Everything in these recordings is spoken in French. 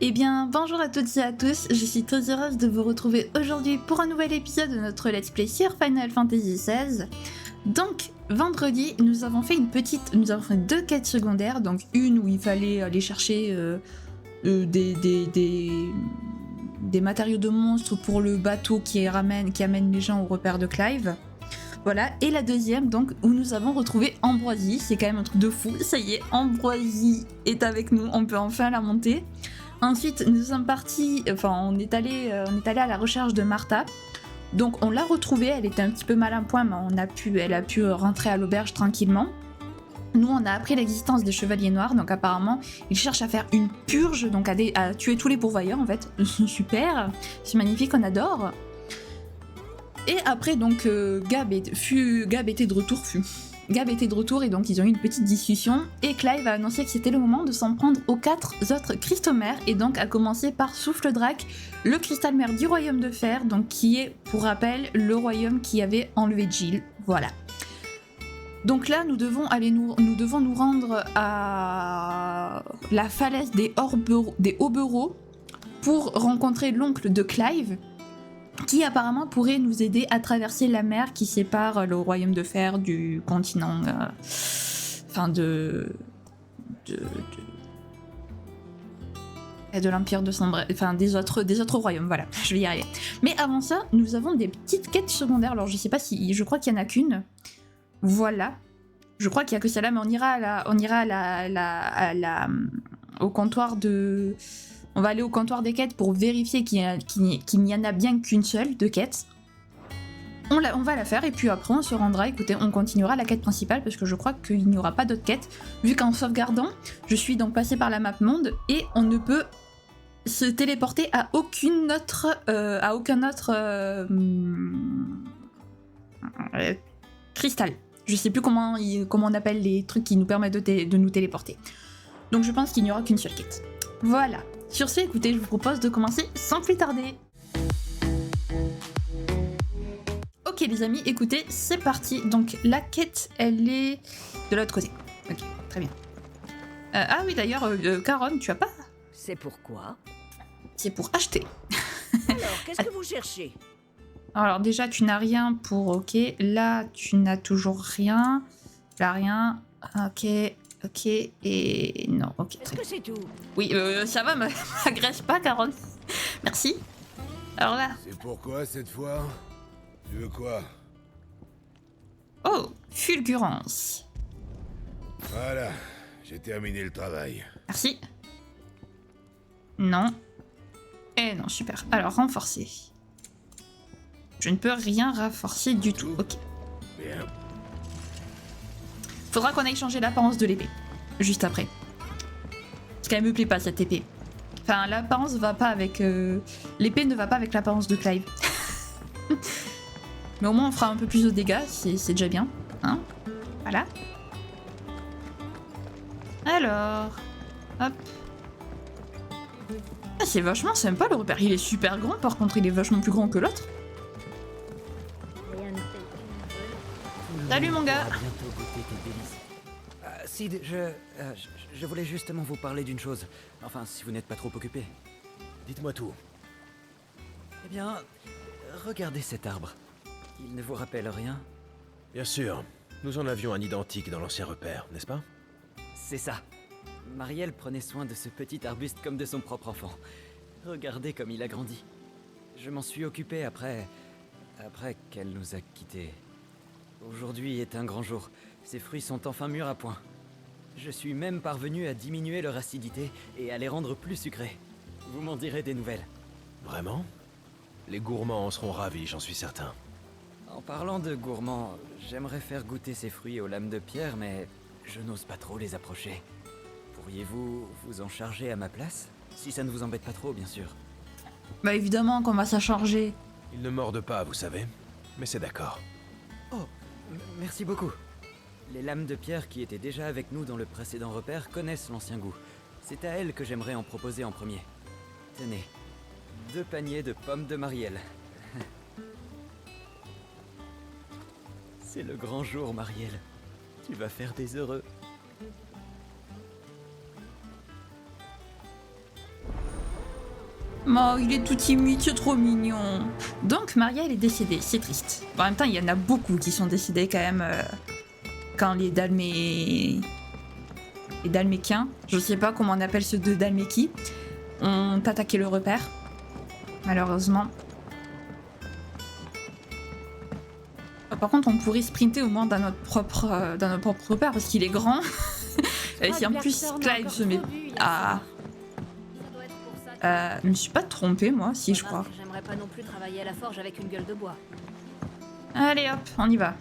Eh bien, bonjour à toutes et à tous, je suis très heureuse de vous retrouver aujourd'hui pour un nouvel épisode de notre Let's Play sur Final Fantasy XVI. Donc, vendredi, nous avons fait deux quêtes secondaires, donc une où il fallait aller chercher des matériaux de monstres pour le bateau qui amène les gens au repère de Clive. Voilà, et la deuxième, donc, où nous avons retrouvé Ambroisie, c'est quand même un truc de fou, ça y est, Ambroisie est avec nous, on peut enfin la monter. Ensuite, nous sommes partis, on est allé à la recherche de Martha. Donc on l'a retrouvée, elle était un petit peu mal à point, mais elle a pu rentrer à l'auberge tranquillement. Nous, on a appris l'existence des Chevaliers Noirs, donc apparemment, ils cherchent à faire une purge, donc à tuer tous les pourvoyeurs en fait. Super, c'est magnifique, on adore. Et après, donc, Gab était de retour et donc ils ont eu une petite discussion et Clive a annoncé que c'était le moment de s'en prendre aux 4 autres Crystomères et donc à commencer par Souffle Drac, le cristal mère du royaume de fer, donc qui est, pour rappel, le royaume qui avait enlevé Jill. Voilà. Donc là, nous devons nous rendre à la falaise des Aubereaux pour rencontrer l'oncle de Clive, qui apparemment pourrait nous aider à traverser la mer qui sépare le royaume de fer du continent, de l'empire de Sombre, des autres royaumes, voilà, je vais y arriver. Mais avant ça, nous avons des petites quêtes secondaires, alors je sais pas si, je crois qu'il y en a qu'une, voilà, je crois qu'il y a que celle-là, mais au comptoir de... On va aller au comptoir des quêtes pour vérifier qu'il n'y en a bien qu'une seule de quête. On va la faire et puis après on se rendra, écoutez, on continuera la quête principale parce que je crois qu'il n'y aura pas d'autres quêtes. Vu qu'en sauvegardant, je suis donc passée par la map monde et on ne peut se téléporter à aucun autre cristal. Je sais plus comment on appelle les trucs qui nous permettent de nous téléporter. Donc je pense qu'il n'y aura qu'une seule quête. Voilà. Sur ce, écoutez, je vous propose de commencer sans plus tarder. Ok les amis, écoutez, c'est parti. Donc la quête, elle est de l'autre côté. Ok, très bien. Ah oui d'ailleurs, Caron, tu as pas? C'est pourquoi? C'est pour acheter. Alors, qu'est-ce que vous cherchez? Alors déjà, tu n'as rien pour... Ok, là, tu n'as toujours rien. Là, rien. Ok, et non, ok. Est-ce que c'est tout? Oui, ça va, m'agresse pas, Caron. Merci. Alors là... C'est pourquoi cette fois? Tu veux quoi? Oh, fulgurance. Voilà, j'ai terminé le travail. Merci. Non. Et non, super. Alors, renforcer. Je ne peux rien renforcer du tout. Ok. Bien. Faudra qu'on aille changer l'apparence de l'épée. Juste après. Parce qu'elle me plaît pas, cette épée. Enfin, l'apparence va pas avec... L'épée ne va pas avec l'apparence de Clive. Mais au moins, on fera un peu plus de dégâts, c'est déjà bien. Hein? Voilà. Alors... Hop. Ah, c'est vachement sympa, le repère. Il est super grand, par contre, il est vachement plus grand que l'autre. Salut, mon gars. Bientôt goûter tes délices. Sid, je voulais justement vous parler d'une chose. Enfin, si vous n'êtes pas trop occupé. Dites-moi tout. Eh bien, regardez cet arbre. Il ne vous rappelle rien? Bien sûr, nous en avions un identique dans l'ancien repère, n'est-ce pas? C'est ça. Marielle prenait soin de ce petit arbuste comme de son propre enfant. Regardez comme il a grandi. Je m'en suis occupé après qu'elle nous a quittés. Aujourd'hui est un grand jour. Ces fruits sont enfin mûrs à point. Je suis même parvenu à diminuer leur acidité et à les rendre plus sucrés. Vous m'en direz des nouvelles. Vraiment? Les gourmands en seront ravis, j'en suis certain. En parlant de gourmands, j'aimerais faire goûter ces fruits aux lames de pierre, mais je n'ose pas trop les approcher. Pourriez-vous vous en charger à ma place? Si ça ne vous embête pas trop, bien sûr. Bah évidemment qu'on va s'en charger. Ils ne mordent pas, vous savez. Mais c'est d'accord. Oh, merci beaucoup. Les lames de pierre qui étaient déjà avec nous dans le précédent repère connaissent l'ancien goût. C'est à elles que j'aimerais en proposer en premier. Tenez, 2 paniers de pommes de Marielle. C'est le grand jour, Marielle. Tu vas faire des heureux. Oh, il est tout timide, c'est trop mignon. Donc, Marielle est décédée, c'est triste. En même temps, il y en a beaucoup qui sont décédés quand même quand les Dalmékiens, je sais pas comment on appelle ceux de Dalmékie, ont attaqué le repère. Malheureusement. Par contre, on pourrait sprinter au moins dans notre propre repère parce qu'il est grand. Et si en plus Clive se met à... je me suis pas trompée moi, si je crois. J'aimerais pas non plus travailler à la forge avec une gueule de bois. Allez hop, on y va.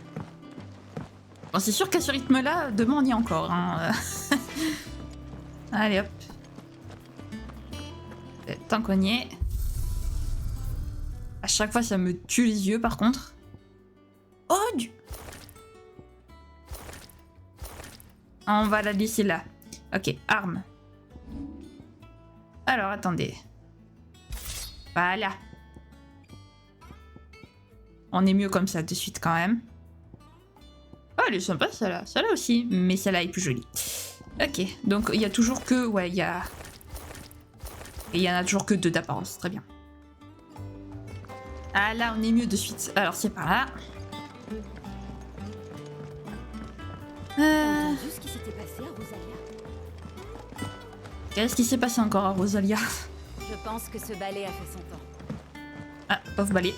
Bon, c'est sûr qu'à ce rythme-là, demain on y est encore. Hein. Allez hop. Tant qu'on y est. À chaque fois, ça me tue les yeux par contre. Oh Dieu. On va la laisser là. Ok, arme. Alors, attendez. Voilà. On est mieux comme ça de suite quand même. Oh, elle est sympa celle-là. Celle-là aussi. Mais celle-là est plus jolie. Ok, donc il y a toujours que... Ouais, il y a... Et il y en a toujours que 2 d'apparence. Très bien. Ah là, on est mieux de suite. Alors, c'est par là. T'as entendu ce qui s'était passé à Rosalia? Qu'est-ce qui s'est passé encore à Rosalia? Je pense que ce balai a fait son temps. Ah, pauvre balai.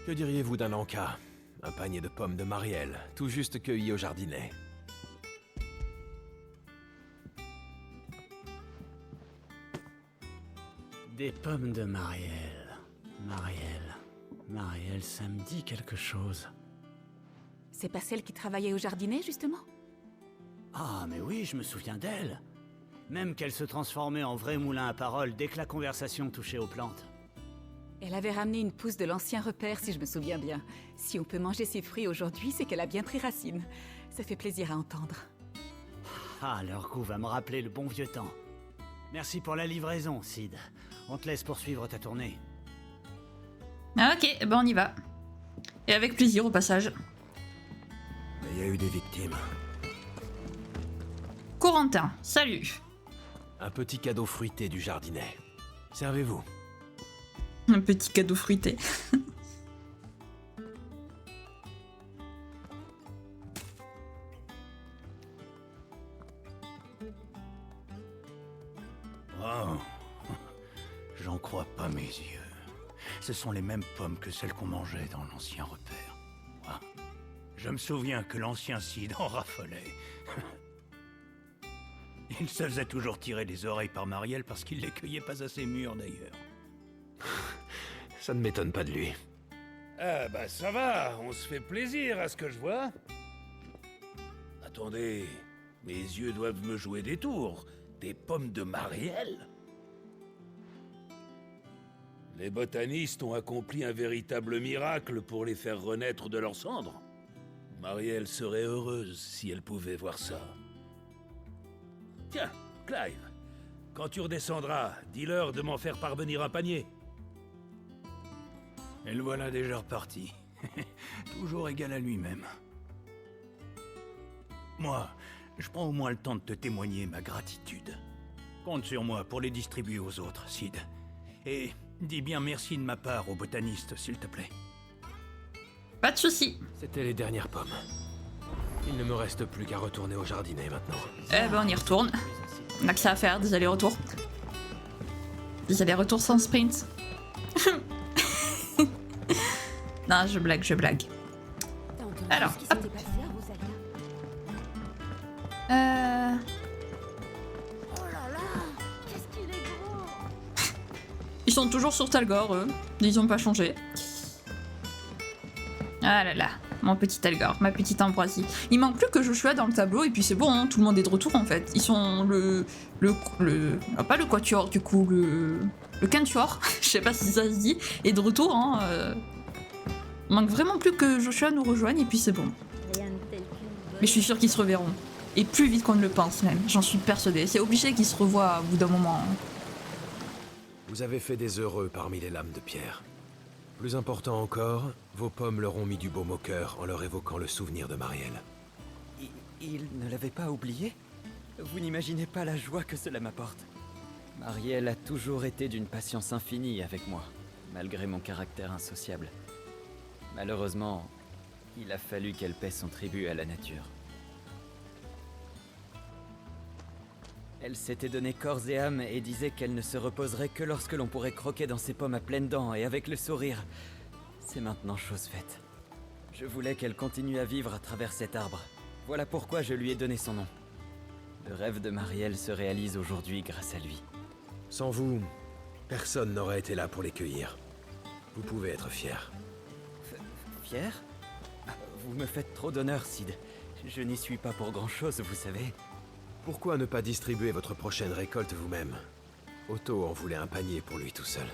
Que diriez-vous d'un encas? Un panier de pommes de Marielle, tout juste cueilli au jardinet. Des pommes de Marielle. Marielle, ça me dit quelque chose. C'est pas celle qui travaillait au jardinet, justement? Ah, mais oui, je me souviens d'elle. Même qu'elle se transformait en vrai moulin à paroles dès que la conversation touchait aux plantes. Elle avait ramené une pousse de l'ancien repère, si je me souviens bien. Si on peut manger ses fruits aujourd'hui, c'est qu'elle a bien pris racine. Ça fait plaisir à entendre. Ah, leur goût va me rappeler le bon vieux temps. Merci pour la livraison, Sid. On te laisse poursuivre ta tournée. Ah, ok, ben on y va. Et avec plaisir au passage. Il y a eu des victimes. Corentin, salut. Un petit cadeau fruité du jardinet. Servez-vous. Un petit cadeau fruité. Oh, j'en crois pas mes yeux. Ce sont les mêmes pommes que celles qu'on mangeait dans l'ancien repère. Ah, je me souviens que l'ancien Cid en raffolait. Il se faisait toujours tirer les oreilles par Marielle parce qu'il les cueillait pas assez mûrs d'ailleurs. Ça ne m'étonne pas de lui. Ah bah ça va, on se fait plaisir à ce que je vois. Attendez, mes yeux doivent me jouer des tours. Des pommes de Marielle? Les botanistes ont accompli un véritable miracle pour les faire renaître de leurs cendres. Marielle serait heureuse si elle pouvait voir ça. Tiens, Clive, quand tu redescendras, dis-leur de m'en faire parvenir un panier. Et le voilà déjà reparti. Toujours égal à lui-même. Moi, je prends au moins le temps de te témoigner ma gratitude. Compte sur moi pour les distribuer aux autres, Sid. Et dis bien merci de ma part aux botanistes, s'il te plaît. Pas de soucis. C'était les dernières pommes. Il ne me reste plus qu'à retourner au jardinet maintenant. Eh ben on y retourne. On a que ça à faire, des allers-retours. Des allers-retours sans sprint. Non, je blague. T'as entendu Alors, ce qui s'était passé à Rosalia? Oh là là, qu'est-ce qu'il est gros! Ils sont toujours sur Talgor, eux. Ils ont pas changé. Ah là là, mon petit Talgor, ma petite Ambroisie. Il manque plus que Joshua dans le tableau et puis c'est bon, hein, tout le monde est de retour en fait. Ils sont pas le quatuor du coup, le quintuor, je sais pas si ça se dit, est de retour. Hein, Il manque vraiment plus que Joshua nous rejoigne et puis c'est bon. Mais je suis sûre qu'ils se reverront. Et plus vite qu'on ne le pense même, j'en suis persuadée. C'est obligé qu'ils se revoient au bout d'un moment. Vous avez fait des heureux parmi les lames de pierre. Plus important encore, vos pommes leur ont mis du baume au cœur en leur évoquant le souvenir de Marielle. Il ne l'avait pas oublié? Vous n'imaginez pas la joie que cela m'apporte. Marielle a toujours été d'une patience infinie avec moi, malgré mon caractère insociable. Malheureusement, il a fallu qu'elle paie son tribut à la nature. Elle s'était donné corps et âme et disait qu'elle ne se reposerait que lorsque l'on pourrait croquer dans ses pommes à pleines dents et avec le sourire. C'est maintenant chose faite. Je voulais qu'elle continue à vivre à travers cet arbre. Voilà pourquoi je lui ai donné son nom. Le rêve de Marielle se réalise aujourd'hui grâce à lui. Sans vous, personne n'aurait été là pour les cueillir. Vous pouvez être fier. Fier? Vous me faites trop d'honneur, Sid. Je n'y suis pas pour grand-chose, vous savez. Pourquoi ne pas distribuer votre prochaine récolte vous-même? Otto en voulait un panier pour lui tout seul.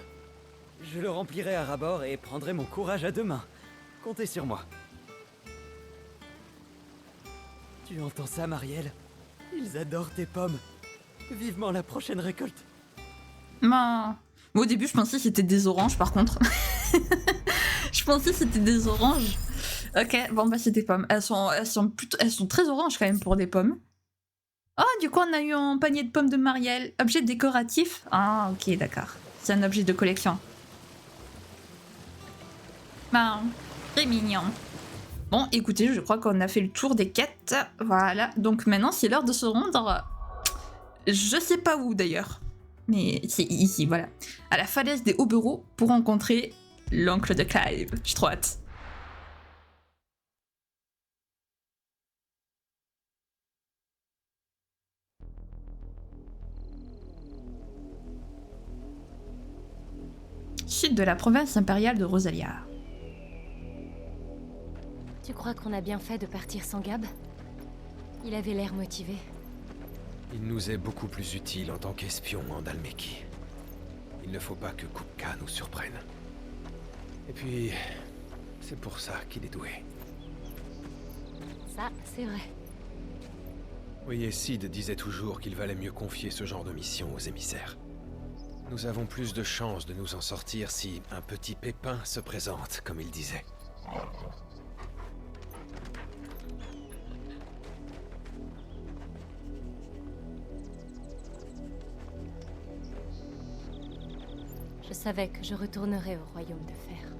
Je le remplirai à ras-bord et prendrai mon courage à deux mains. Comptez sur moi. Tu entends ça, Marielle? Ils adorent tes pommes. Vivement la prochaine récolte. Ben, au début, je pensais que c'était des oranges, par contre. Je pensais que c'était des oranges. Ok, bon, bah, c'est des pommes. Elles sont très oranges, quand même, pour des pommes. Oh, du coup, on a eu un panier de pommes de Marielle. Objet décoratif. Ah, ok, d'accord. C'est un objet de collection. Ben, très mignon. Bon, écoutez, je crois qu'on a fait le tour des quêtes. Voilà, donc maintenant, c'est l'heure de se rendre... Je sais pas où, d'ailleurs. Mais c'est ici, voilà. À la falaise des Hauberaux pour rencontrer l'oncle de Clive. J'ai trop hâte. Sud de la province impériale de Rosalia. Tu crois qu'on a bien fait de partir sans Gab? Il avait l'air motivé. Il nous est beaucoup plus utile en tant qu'espion en Dhalmekie. Il ne faut pas que Kupka nous surprenne. Et puis, c'est pour ça qu'il est doué. Ça, c'est vrai. Voyez, Sid disait toujours qu'il valait mieux confier ce genre de mission aux émissaires. Nous avons plus de chances de nous en sortir si un petit pépin se présente, comme il disait. Je savais que je retournerais au royaume de fer.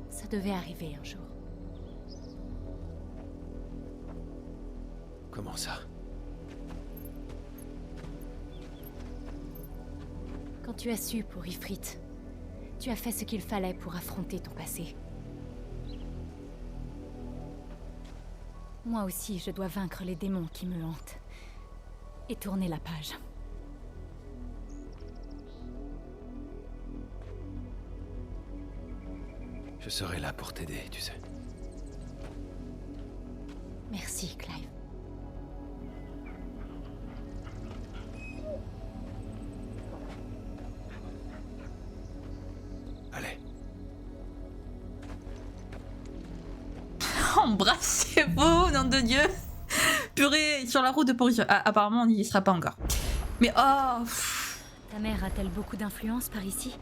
Ça devait arriver un jour. Comment ça? Quand tu as su pour Ifrit, tu as fait ce qu'il fallait pour affronter ton passé. Moi aussi, je dois vaincre les démons qui me hantent. Et tourner la page. Je serai là pour t'aider, tu sais. Merci, Clive. Allez. Embrassez-vous, nom de Dieu. Purée, sur la route de Paris. Ah, apparemment, on n'y sera pas encore. Mais oh... Ta mère a-t-elle beaucoup d'influence par ici?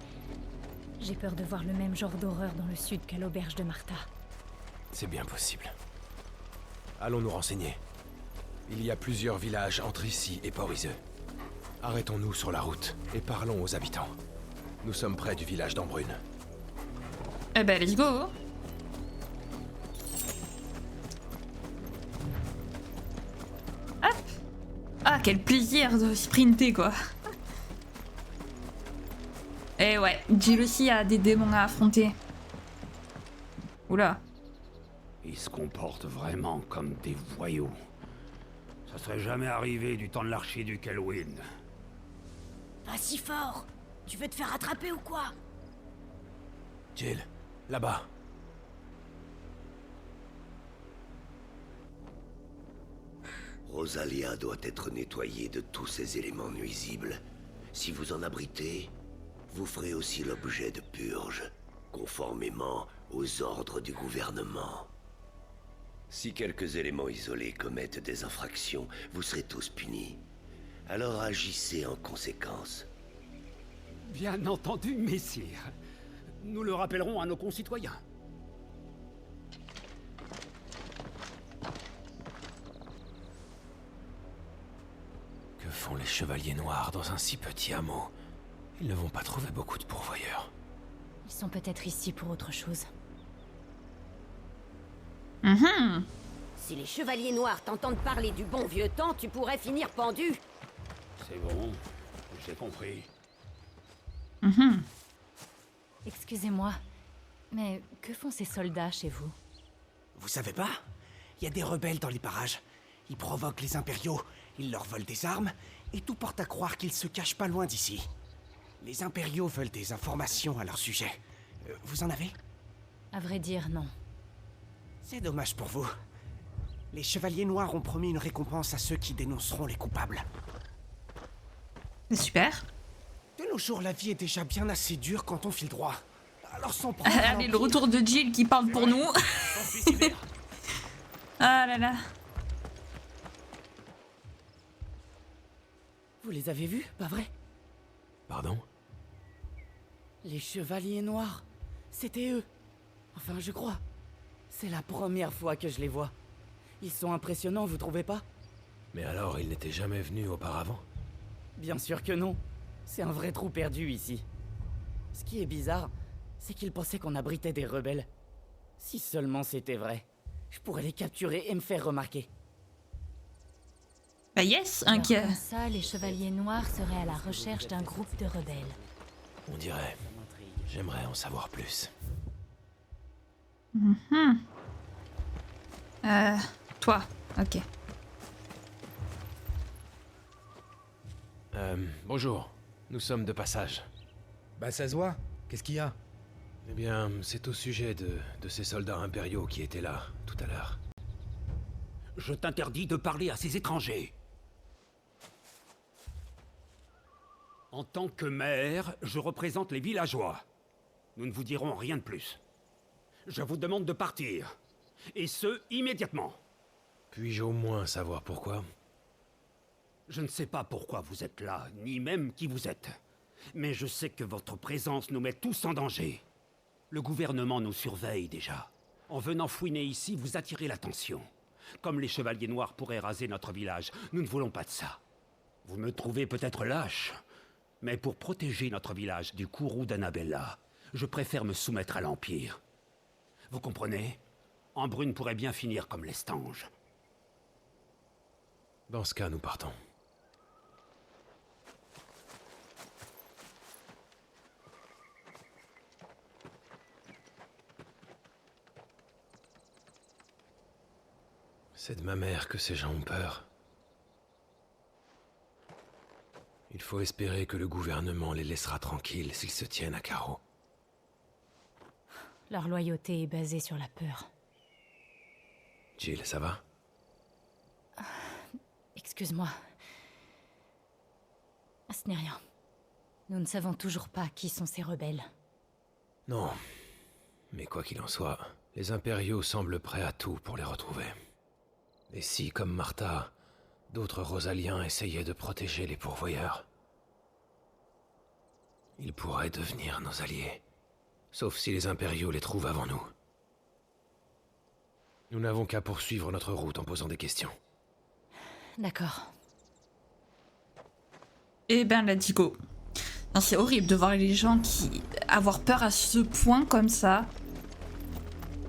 J'ai peur de voir le même genre d'horreur dans le sud qu'à l'auberge de Martha. C'est bien possible. Allons nous renseigner. Il y a plusieurs villages entre ici et Port-Iseux. Arrêtons-nous sur la route et parlons aux habitants. Nous sommes près du village d'Embrune. Eh ben, let's go. Hop. Ah, quel plaisir de sprinter, quoi. Eh ouais, Jill aussi a des démons à affronter. Oula. Ils se comportent vraiment comme des voyous. Ça serait jamais arrivé du temps de l'archiduc Elwyn. Pas si fort. Tu veux te faire attraper ou quoi? Jill, là-bas. Rosalia doit être nettoyée de tous ces éléments nuisibles. Si vous en abritez, vous ferez aussi l'objet de purges, conformément aux ordres du gouvernement. Si quelques éléments isolés commettent des infractions, vous serez tous punis. Alors agissez en conséquence. Bien entendu, messire. Nous le rappellerons à nos concitoyens. font les chevaliers noirs dans un si petit hameau? Ils ne vont pas trouver beaucoup de pourvoyeurs. Ils sont peut-être ici pour autre chose. Si les chevaliers noirs t'entendent parler du bon vieux temps, tu pourrais finir pendu. C'est bon, j'ai compris. Excusez-moi, mais que font ces soldats chez vous? Vous savez pas? Il y a des rebelles dans les parages. Ils provoquent les impériaux, ils leur volent des armes, et tout porte à croire qu'ils se cachent pas loin d'ici. Les impériaux veulent des informations à leur sujet. Vous en avez? À vrai dire, non. C'est dommage pour vous. Les chevaliers noirs ont promis une récompense à ceux qui dénonceront les coupables. Super. De nos jours, la vie est déjà bien assez dure quand on file droit. Alors sans prendre Allez, le retour de Jill qui parle pour nous. Ah là là. Vous les avez vus, pas vrai? Pardon? Les chevaliers noirs. C'était eux. Enfin, je crois. C'est la première fois que je les vois. Ils sont impressionnants, vous trouvez pas? Mais alors, ils n'étaient jamais venus auparavant? Bien sûr que non. C'est un vrai trou perdu ici. Ce qui est bizarre, c'est qu'ils pensaient qu'on abritait des rebelles. Si seulement c'était vrai, je pourrais les capturer et me faire remarquer. Bah yes, un Alors, qui comme ça, les chevaliers noirs seraient à la recherche d'un groupe de rebelles. On dirait. J'aimerais en savoir plus. Toi, ok. Bonjour. Nous sommes de passage. Bah ça se voit. Qu'est-ce qu'il y a? Eh bien, c'est au sujet de ces soldats impériaux qui étaient là, tout à l'heure. Je t'interdis de parler à ces étrangers. En tant que maire, je représente les villageois. Nous ne vous dirons rien de plus. Je vous demande de partir. Et ce, immédiatement. Puis-je au moins savoir pourquoi? Je ne sais pas pourquoi vous êtes là, ni même qui vous êtes. Mais je sais que votre présence nous met tous en danger. Le gouvernement nous surveille déjà. En venant fouiner ici, vous attirez l'attention. Comme les chevaliers noirs pourraient raser notre village, nous ne voulons pas de ça. Vous me trouvez peut-être lâche, mais pour protéger notre village du courroux d'Annabella, je préfère me soumettre à l'Empire. Vous comprenez? Embrune pourrait bien finir comme l'Estange. Dans ce cas, nous partons. C'est de ma mère que ces gens ont peur. Il faut espérer que le gouvernement les laissera tranquilles s'ils se tiennent à carreau. Leur loyauté est basée sur la peur. Jill, ça va? Excuse-moi. Ce n'est rien. Nous ne savons toujours pas qui sont ces rebelles. Non. Mais quoi qu'il en soit, les impériaux semblent prêts à tout pour les retrouver. Et si, comme Martha, d'autres Rosaliens essayaient de protéger les pourvoyeurs, ils pourraient devenir nos alliés. Sauf si les impériaux les trouvent avant nous. Nous n'avons qu'à poursuivre notre route en posant des questions. D'accord. Eh ben, let's go. Non, c'est horrible de voir les gens qui... avoir peur à ce point comme ça.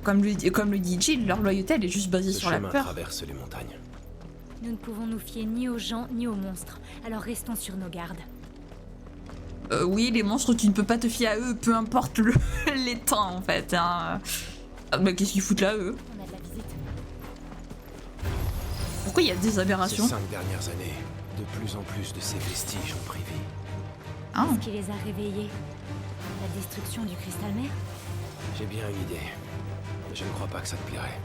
Comme le dit Jill, leur loyauté elle est juste basée sur la Le chemin peur. traverse les montagnes. Nous ne pouvons nous fier ni aux gens ni aux monstres, alors restons sur nos gardes. Oui, les monstres, tu ne peux pas te fier à eux, peu importe les temps en fait. Hein. Ah, bah, qu'est-ce qu'ils foutent là, eux? On a de la visite. Pourquoi il y a des aberrations? Ces 5 dernières années, de plus en plus de ces vestiges ont pris vie. Ah. Qu'est-ce qui les a réveillés? La destruction du cristal mère? J'ai bien une idée. Mais je ne crois pas que ça te plairait.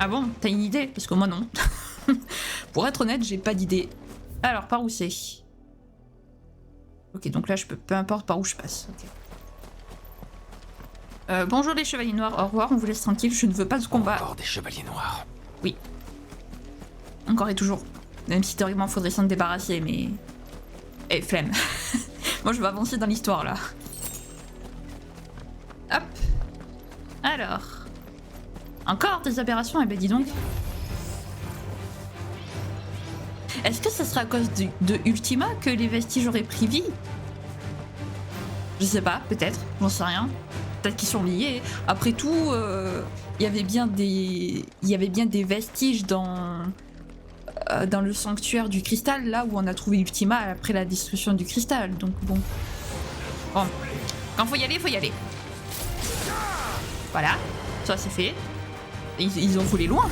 Ah bon, t'as une idée? Parce que moi non. Pour être honnête, j'ai pas d'idée. Alors, par où c'est? Ok, donc là je peux, peu importe par où je passe. Okay. Bonjour les chevaliers noirs, au revoir, on vous laisse tranquille, je ne veux pas de combat. Encore des chevaliers noirs. Oui. Encore et toujours. Même si théoriquement faudrait s'en débarrasser, mais... Eh, flemme. Moi je veux avancer dans l'histoire là. Hop. Alors. Encore des aberrations, eh ben dis donc. Est-ce que ça sera à cause de Ultima que les vestiges auraient pris vie? Je sais pas, peut-être, j'en sais rien. Peut-être qu'ils sont liés. Après tout, il y avait bien des vestiges dans le sanctuaire du cristal, là où on a trouvé Ultima après la destruction du cristal. Donc bon. Bon. Quand faut y aller, faut y aller. Voilà, ça c'est fait. Ils ont volé loin.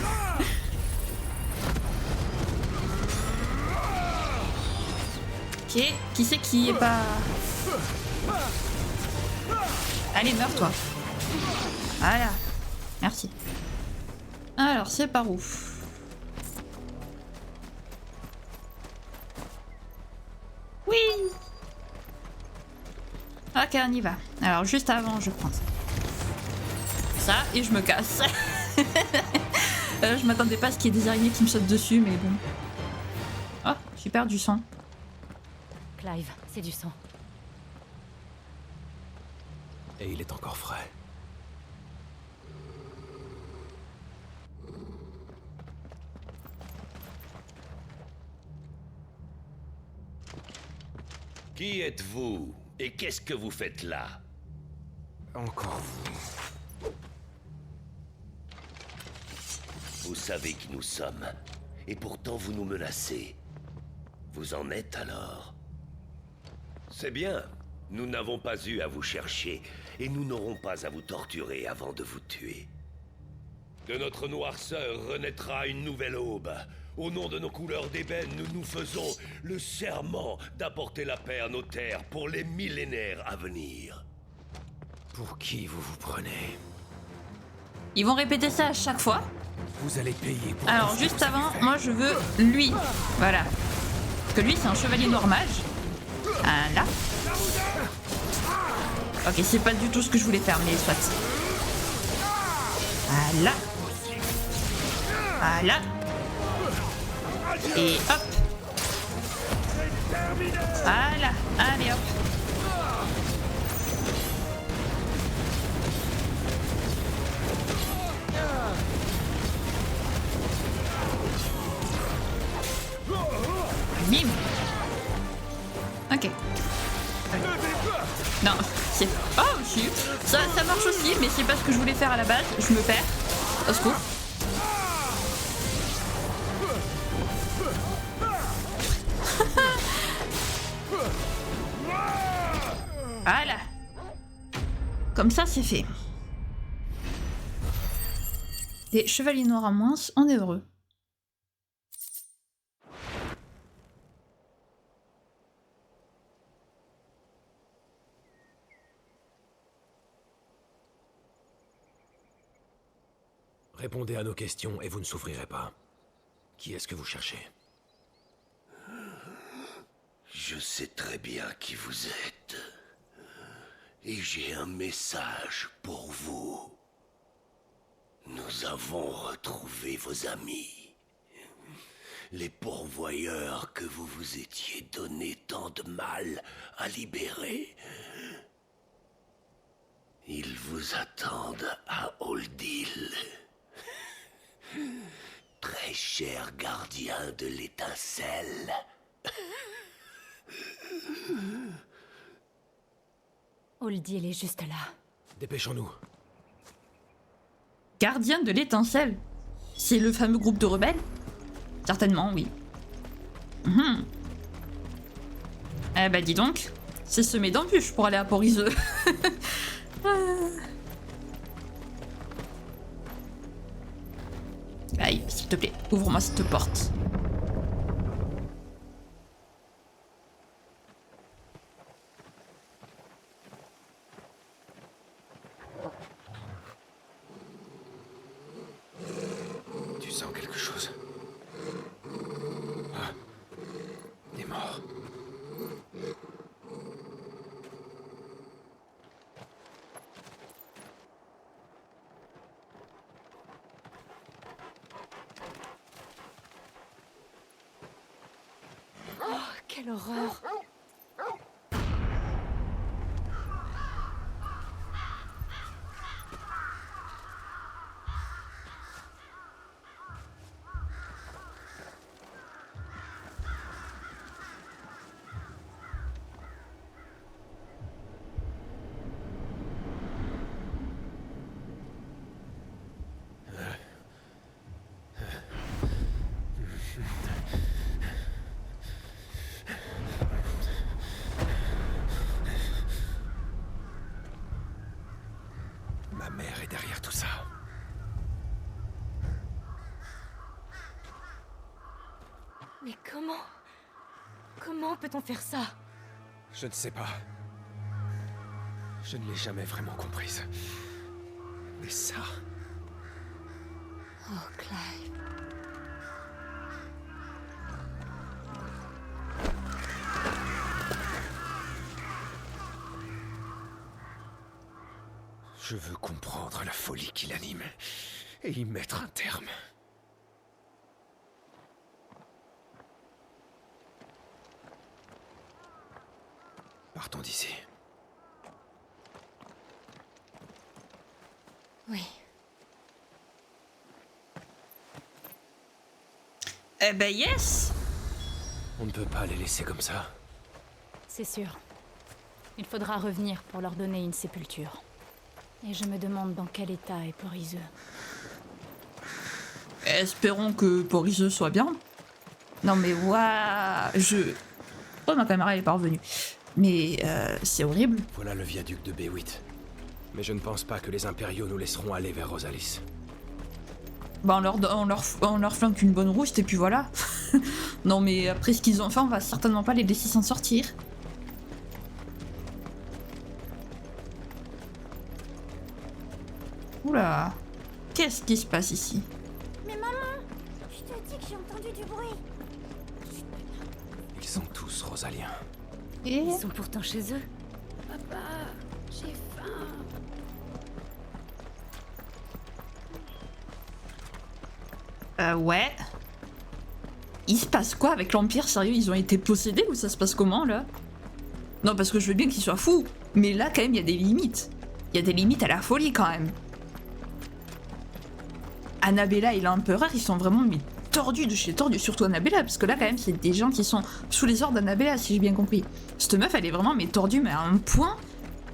Ok, qui c'est qui est pas... Allez, meurs-toi. Voilà, merci. Alors, c'est par où? Oui. Ok, on y va. Alors, juste avant, je prends ça et je me casse. Je m'attendais pas à ce qu'il y ait des araignées qui me sautent dessus, mais bon. Oh, j'ai perdu du sang. Clive, c'est du sang. Et il est encore frais. Qui êtes-vous? Et qu'est-ce que vous faites là? Encore vous. Vous savez qui nous sommes. Et pourtant vous nous menacez. Vous en êtes alors? C'est bien. Nous n'avons pas eu à vous chercher. Et nous n'aurons pas à vous torturer avant de vous tuer. De notre noirceur renaîtra une nouvelle aube. Au nom de nos couleurs d'ébène, nous nous faisons le serment d'apporter la paix à nos terres pour les millénaires à venir. Pour qui vous vous prenez? Ils vont répéter ça à chaque fois. Vous allez payer pour... Alors juste avant, moi je veux lui. Voilà. Parce que lui c'est un chevalier noir mage. Là. Ok, c'est pas du tout ce que je voulais faire, mais soit. Voilà. Voilà. Et hop. Voilà. Allez hop. Bim. Ok. Non, c'est... Oh, si. Ça marche aussi, mais c'est pas ce que je voulais faire à la base. Je me perds. Au secours. Voilà. Comme ça, c'est fait. Des chevaliers noirs à moins, on est heureux. Répondez à nos questions et vous ne souffrirez pas. Qui est-ce que vous cherchez? Je sais très bien qui vous êtes. Et j'ai un message pour vous. Nous avons retrouvé vos amis. Les pourvoyeurs que vous vous étiez donné tant de mal à libérer. Ils vous attendent à Oldil. Très cher gardien de l'étincelle. Oldil est juste là. Dépêchons-nous. Gardien de l'étincelle. C'est le fameux groupe de rebelles? Certainement, oui. Eh bah dis donc, c'est semé d'embûches pour aller à Port-Iseux. Aïe, s'il te plaît, ouvre-moi cette porte. Tu sens quelque chose? Ah, il est mort. Oh, quelle horreur! Comment peut-on faire ça? Je ne sais pas. Je ne l'ai jamais vraiment comprise. Mais ça... Oh, Clive. Je veux comprendre la folie qui l'anime et y mettre un terme. Partons d'ici. Oui. Eh ben yes! On ne peut pas les laisser comme ça. C'est sûr. Il faudra revenir pour leur donner une sépulture. Et je me demande dans quel état est Porizeux. Espérons que Porizeux soit bien. Non mais waouh, Oh, ma caméra elle est pas revenue. Mais c'est horrible. Voilà le viaduc de B8. Mais je ne pense pas que les impériaux nous laisseront aller vers Rosalis. Bah on leur flanque une bonne rouste et puis voilà. Non mais après ce qu'ils ont fait, on va certainement pas les laisser s'en sortir. Oula, qu'est-ce qui se passe ici? Mais maman, je te dis que j'ai entendu du bruit. Ils sont tous rosaliens. Et... Ils sont pourtant chez eux. Papa, j'ai faim. Ouais. Il se passe quoi avec l'Empire? Sérieux, ils ont été possédés ou ça se passe comment là? Non, parce que je veux bien qu'ils soient fous, mais là quand même il y a des limites. Il y a des limites à la folie quand même. Annabella et l'Empereur, ils sont vraiment mais tordus de chez tordus, surtout Annabella, parce que là quand même c'est des gens qui sont sous les ordres d'Annabella, si j'ai bien compris. Cette meuf elle est vraiment mais tordue, mais à un point,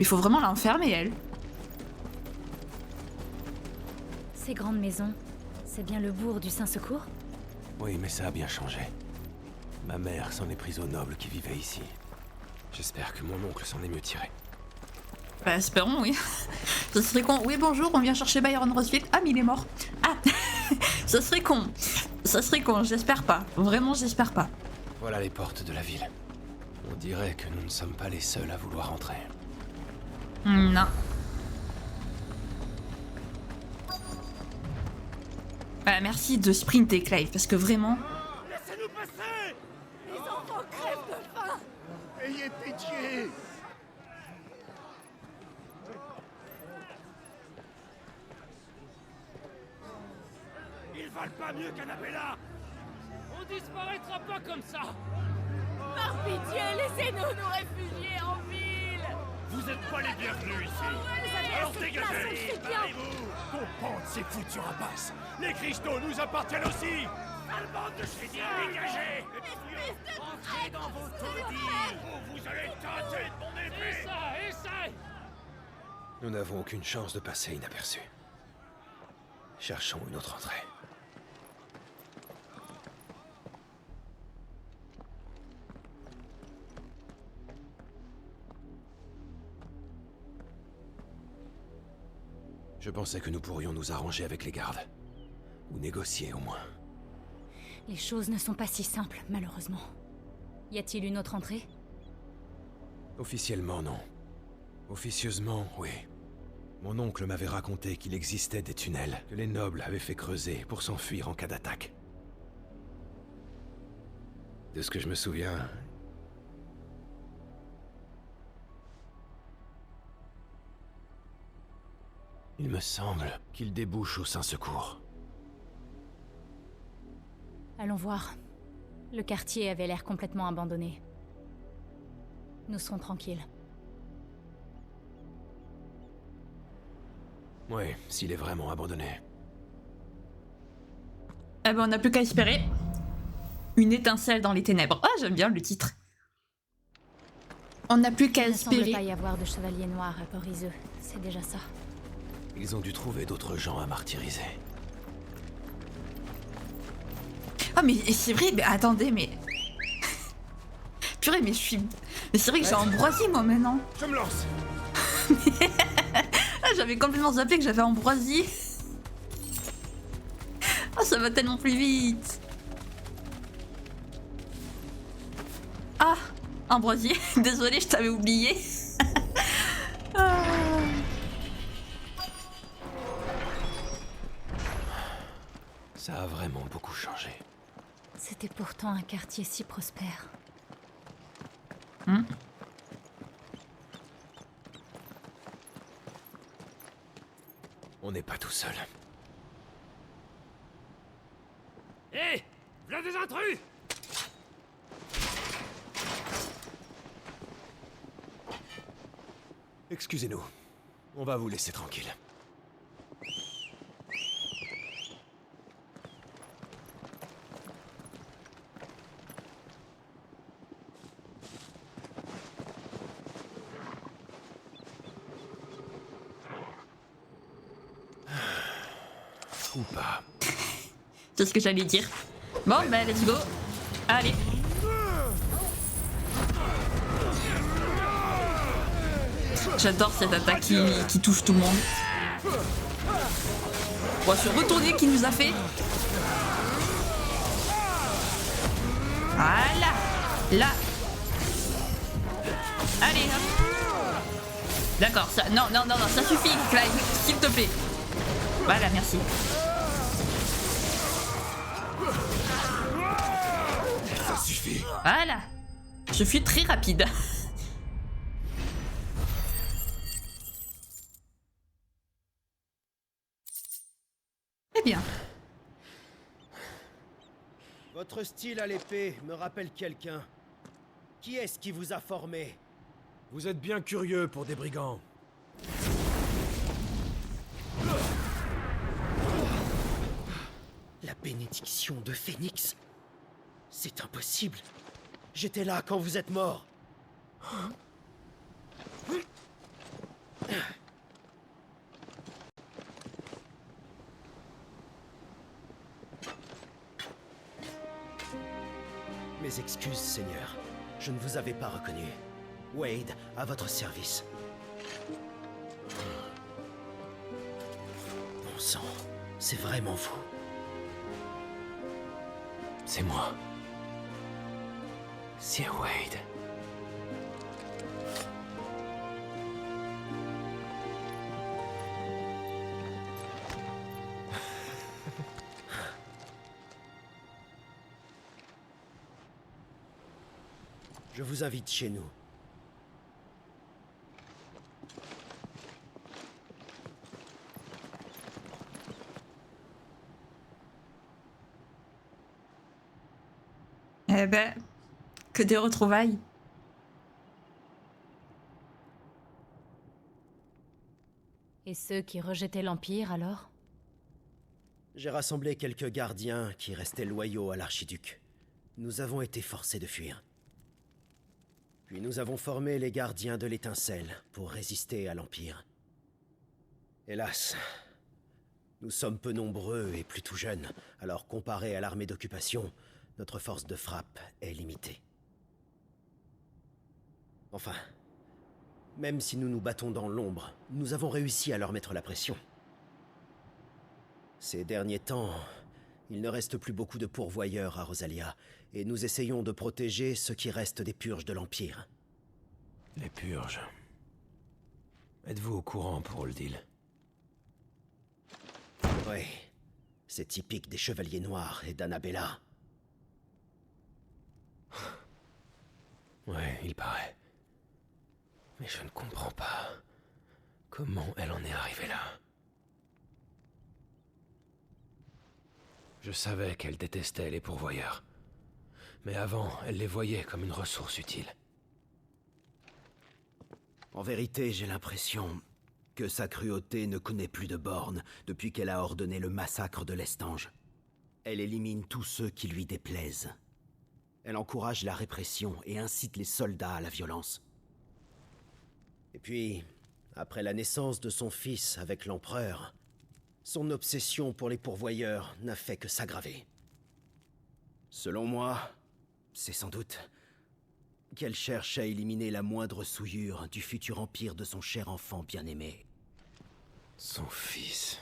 il faut vraiment l'enfermer elle. Ces grandes maisons, c'est bien le bourg du Saint-Secours? Oui, mais ça a bien changé. Ma mère s'en est prise aux nobles qui vivaient ici. J'espère que mon oncle s'en est mieux tiré. Bah espérons, oui. Ça serait con. Oui bonjour, on vient chercher Byron Rosefield. Ah mais il est mort. Ah ça serait con. Ça serait con, j'espère pas. Vraiment j'espère pas. Voilà les portes de la ville. On dirait que nous ne sommes pas les seuls à vouloir entrer. Non. Voilà, merci de sprinter Clive, parce que vraiment... Laissez-nous passer! Les enfants crèvent de faim! Ayez pitié! Ils valent pas mieux qu'Annabella! On disparaîtra pas comme ça! Par pitié, laissez-nous nous réfugier en ville! Vous êtes pas les bienvenus ici! Alors dégagez! Barrez-vous! Comprendre ces foutus rapaces! Les cristaux nous appartiennent aussi! Sale bande de chiens! Dégagez! Entrez dans vos taudis! Ou vous allez tâter de mon épée! Essaye! Nous n'avons aucune chance de passer inaperçus. Cherchons une autre entrée. Je pensais que nous pourrions nous arranger avec les gardes. Ou négocier au moins. Les choses ne sont pas si simples, malheureusement. Y a-t-il une autre entrée? Officiellement, non. Officieusement, oui. Mon oncle m'avait raconté qu'il existait des tunnels que les nobles avaient fait creuser pour s'enfuir en cas d'attaque. De ce que je me souviens... Il me semble qu'il débouche au Saint-Secours. Allons voir. Le quartier avait l'air complètement abandonné. Nous serons tranquilles. Oui, s'il est vraiment abandonné. Eh ben on n'a plus qu'à espérer. Une étincelle dans les ténèbres. Ah, j'aime bien le titre. On n'a plus qu'à espérer. Il ne semble pas y avoir de chevalier noir à Porizeux. C'est déjà ça. Ils ont dû trouver d'autres gens à martyriser. Ah mais c'est vrai, mais attendez, mais... Purée, mais je suis... Mais c'est vrai que j'ai Ambroisie moi maintenant. Je me lance. Ah, j'avais complètement zappé que j'avais Ambroisie. Ah, ça va tellement plus vite. Ambroisie, désolée, je t'avais oublié. Ah. Ça a vraiment beaucoup changé. C'était pourtant un quartier si prospère. On n'est pas tout seul. Hé, v'là des intrus! Excusez-nous. On va vous laisser tranquille. Ou pas. C'est ce que j'allais dire. Bon, bah let's go. Allez. J'adore cette attaque qui touche tout le monde. Bon, ce retourné qu'il nous a fait. Voilà. Là. Allez, hop. D'accord, ça. Non, ça suffit, Clive, s'il te plaît. Voilà, merci. Ça suffit. Voilà. Je suis très rapide. Très bien. Votre style à l'épée me rappelle quelqu'un. Qui est-ce qui vous a formé? Vous êtes bien curieux pour des brigands. La bénédiction de Phénix? C'est impossible. J'étais là quand vous êtes mort. Mes excuses, Seigneur. Je ne vous avais pas reconnu. Wade, à votre service. Bon sang, c'est vraiment vous. C'est moi. C'est Wade. Je vous invite chez nous. Eh ben, que des retrouvailles. Et ceux qui rejetaient l'Empire, alors? J'ai rassemblé quelques gardiens qui restaient loyaux à l'archiduc. Nous avons été forcés de fuir. Puis nous avons formé les gardiens de l'Étincelle pour résister à l'Empire. Hélas, nous sommes peu nombreux et plutôt jeunes, alors comparé à l'armée d'occupation, notre force de frappe est limitée. Enfin, même si nous nous battons dans l'ombre, nous avons réussi à leur mettre la pression. Ces derniers temps, il ne reste plus beaucoup de pourvoyeurs à Rosalia, et nous essayons de protéger ce qui reste des purges de l'Empire. Les purges. Êtes-vous au courant pour le deal? Oui, c'est typique des Chevaliers Noirs et d'Annabella. Ouais, il paraît. Mais je ne comprends pas comment elle en est arrivée là. Je savais qu'elle détestait les pourvoyeurs. Mais avant, elle les voyait comme une ressource utile. En vérité, j'ai l'impression que sa cruauté ne connaît plus de bornes depuis qu'elle a ordonné le massacre de l'Estange. Elle élimine tous ceux qui lui déplaisent. Elle encourage la répression et incite les soldats à la violence. Et puis, après la naissance de son fils avec l'empereur, son obsession pour les pourvoyeurs n'a fait que s'aggraver. Selon moi, c'est sans doute qu'elle cherche à éliminer la moindre souillure du futur empire de son cher enfant bien-aimé. Son fils...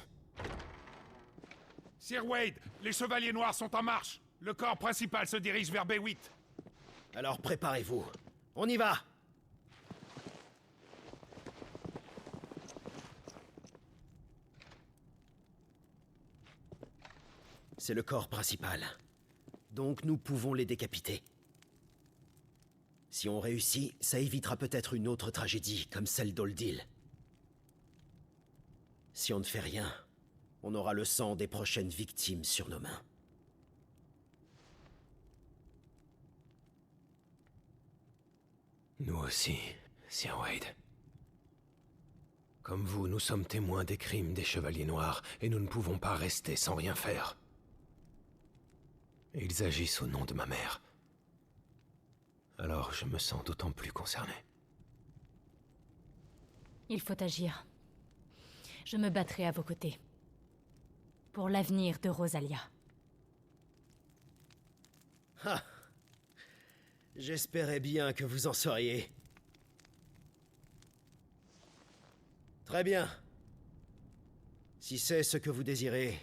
Sir Wade, les Chevaliers Noirs sont en marche. Le corps principal se dirige vers B8. Alors préparez-vous. On y va! C'est le corps principal. Donc nous pouvons les décapiter. Si on réussit, ça évitera peut-être une autre tragédie, comme celle d'Oldil. Si on ne fait rien, on aura le sang des prochaines victimes sur nos mains. Nous aussi, Sir Wade. Comme vous, nous sommes témoins des crimes des Chevaliers Noirs, et nous ne pouvons pas rester sans rien faire. Ils agissent au nom de ma mère. Alors je me sens d'autant plus concerné. Il faut agir. Je me battrai à vos côtés. Pour l'avenir de Rosalia. Ah! J'espérais bien que vous en seriez. Très bien. Si c'est ce que vous désirez,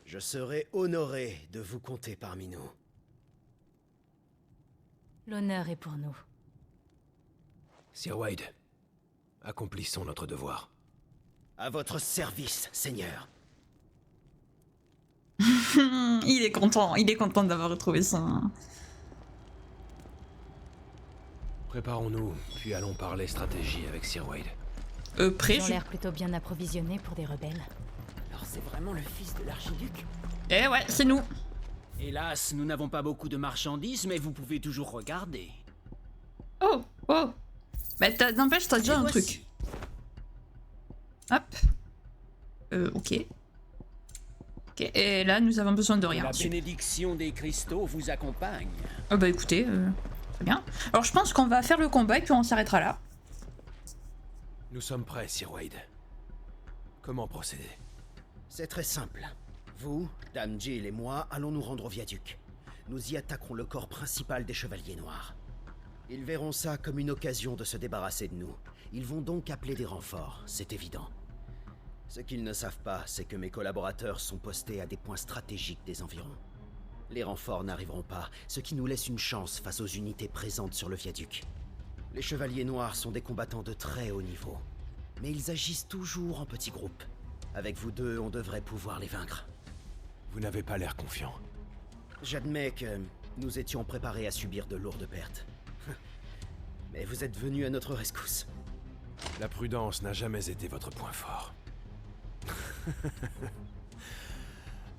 je serai honoré de vous compter parmi nous. L'honneur est pour nous. Sir Wade, accomplissons notre devoir. À votre service, Seigneur. Il est content d'avoir retrouvé son... Préparons-nous, puis allons parler stratégie avec Sir Wade. Ils ont l'air plutôt bien approvisionnés pour des rebelles. Alors c'est vraiment le fils de l'archiduc? Eh ouais, c'est nous. Hélas, nous n'avons pas beaucoup de marchandises, mais vous pouvez toujours regarder. Oh. Bah n'empêche, t'as déjà un truc. Hop. Ok. Ok, et là, nous avons besoin de rien. La bénédiction des cristaux vous accompagne. Bah écoutez, très bien. Alors je pense qu'on va faire le combat et puis on s'arrêtera là. Nous sommes prêts, Sir Wade. Comment procéder? C'est très simple. Vous, Dame Jill et moi allons nous rendre au viaduc. Nous y attaquerons le corps principal des Chevaliers Noirs. Ils verront ça comme une occasion de se débarrasser de nous. Ils vont donc appeler des renforts, c'est évident. Ce qu'ils ne savent pas, c'est que mes collaborateurs sont postés à des points stratégiques des environs. Les renforts n'arriveront pas, ce qui nous laisse une chance face aux unités présentes sur le viaduc. Les Chevaliers Noirs sont des combattants de très haut niveau, mais ils agissent toujours en petits groupes. Avec vous deux, on devrait pouvoir les vaincre. Vous n'avez pas l'air confiant. J'admets que nous étions préparés à subir de lourdes pertes. Mais vous êtes venus à notre rescousse. La prudence n'a jamais été votre point fort.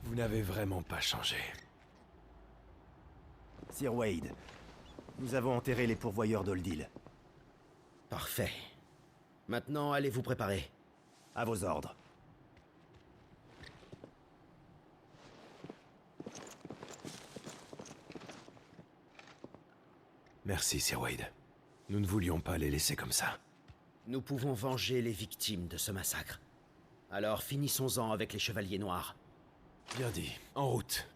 Vous n'avez vraiment pas changé. Sir Wade, nous avons enterré les pourvoyeurs d'Oldil. Parfait. Maintenant, allez vous préparer. À vos ordres. Merci, Sir Wade. Nous ne voulions pas les laisser comme ça. Nous pouvons venger les victimes de ce massacre. Alors finissons-en avec les Chevaliers Noirs. Bien dit. En route.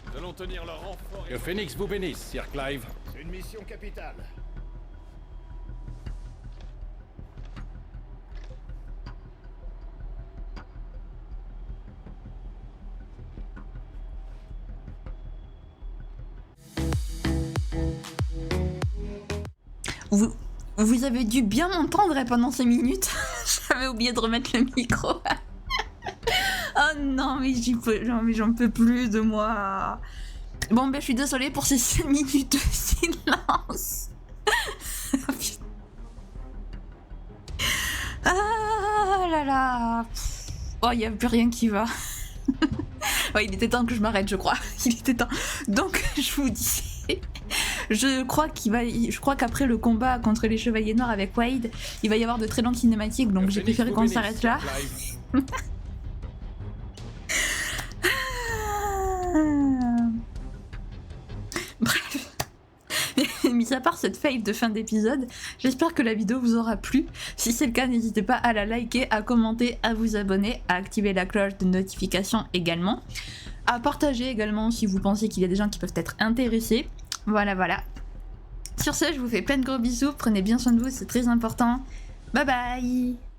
Nous allons tenir leur renfort. Que Phoenix vous bénisse, Sir Clive. C'est une mission capitale. Vous avez dû bien m'entendre pendant ces minutes. J'avais oublié de remettre le micro. Oh non, mais j'en peux plus de moi. Bon, ben je suis désolée pour ces 5 minutes de silence. Ah là là. Oh, il n'y a plus rien qui va. Ouais, il était temps que je m'arrête, je crois. Il était temps. Donc, je vous disais... Je crois qu'après le combat contre les Chevaliers Noirs avec Wade, il va y avoir de très longues cinématiques, donc j'ai préféré qu'on s'arrête là. Bref. mis à part cette fail de fin d'épisode, j'espère que la vidéo vous aura plu. Si c'est le cas, n'hésitez pas à la liker, à commenter, à vous abonner, à activer la cloche de notification également, à partager également si vous pensez qu'il y a des gens qui peuvent être intéressés. Voilà. Sur ce, je vous fais plein de gros bisous, prenez bien soin de vous, c'est très important. Bye bye.